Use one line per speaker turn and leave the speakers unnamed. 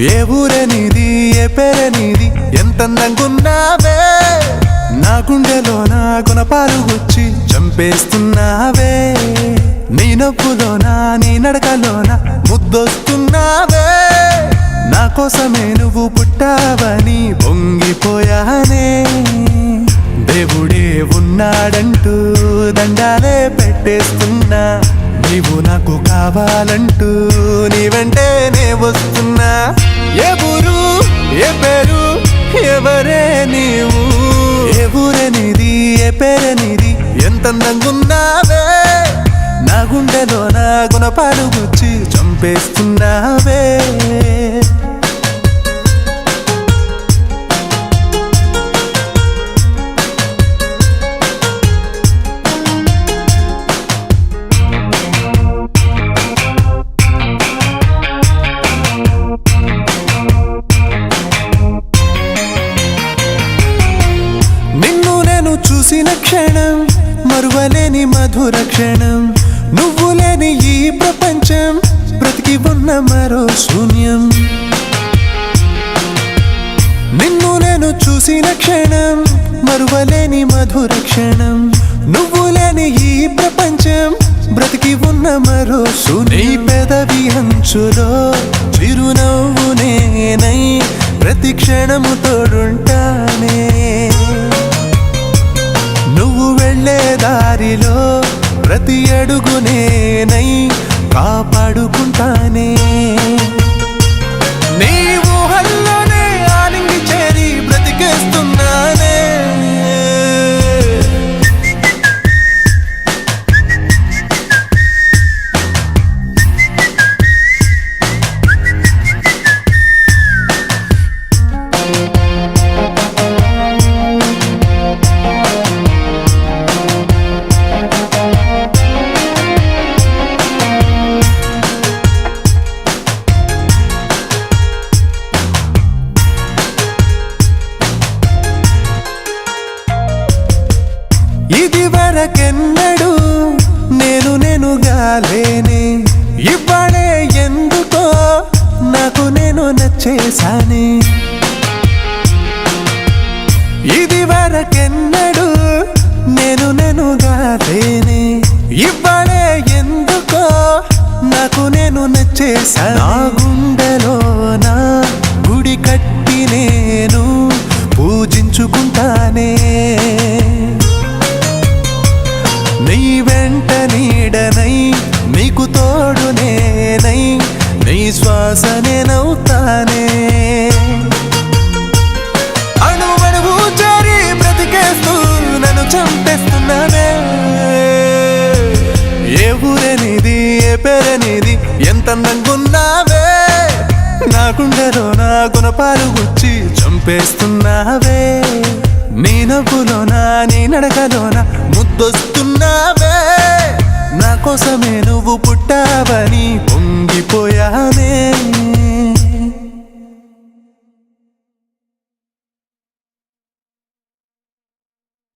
ఏ ఊరనిది ఏ పేరనిది ఎంతందంగున్నావే నా గుండెలో నా గుణపాలు గుచ్చి చంపేస్తున్నావే నీ నవ్వులోనా నీ నడకలోనా ముద్దొస్తున్నావే నా కోసమే నువ్వు పుట్టావని పొంగిపోయానే దేవుడే ఉన్నాడంటూ దండాలే పెట్టేస్తున్నా నీవు నాకు కావాలంటూ నీ వెంటనే వస్తున్నా ఏ ఊరు ఏ పేరు ఎవరే నీవు ఏ ఊరనిది ఏ పేరనిది ఎంతందంగున్నావే నా గుండెలో నా గుణపాలు గుచ్చి చంపేస్తున్నావే చూసిన క్షణం మరువలేని మధుర క్షణం నువ్వు లేని ఈ ప్రపంచం బ్రతికి ఉన్న మరో శూన్యం నిన్ను నేను చూసిన క్షణం మరువలేని మధుర క్షణం నువ్వు లేని ఈ ప్రపంచం బ్రతికి ఉన్న మరో శూన్యం నీ పెదవి అంచులో చిరునవ్వు నేనై ప్రతి క్షణము తోడుంటానే నువ్వు వెళ్ళే దారిలో ప్రతి అడుగు నేనై కాపాడుకుంటానే నీ ఊహల్లోనే ఆనింగి చేరి బ్రతికేస్తున్నానే ఇది వరకెన్నడు నేనుగా లేనే ఇవ్వడే ఎందుకో నాకు నేను నచ్చేసానే ఇది వరకెన్నడు నేనుగా లేనే ఇవ్వడే ఎందుకో నాకు నేను నచ్చేసా నా గుండెలో నా గుడి కట్టి నేను పూజించుకుంటానే నీ వెంట నీడనై నీకు తోడు నేనై నీ శ్వాస నేనవుతానే అణువణువు చేరి బ్రతికేస్తూ నన్ను చంపేస్తున్నానే ఏ ఊరనిది ఏ పేరనిది ఎంతందంగున్నావే నా గుండెలో నా గుణపాలు గుచ్చి చంపేస్తున్నావే నీ నవ్వులోనా నీ నడకలోనా ముద్దొస్తున్నావే నా కోసమే నువ్వు పుట్టావని పొంగిపోయానే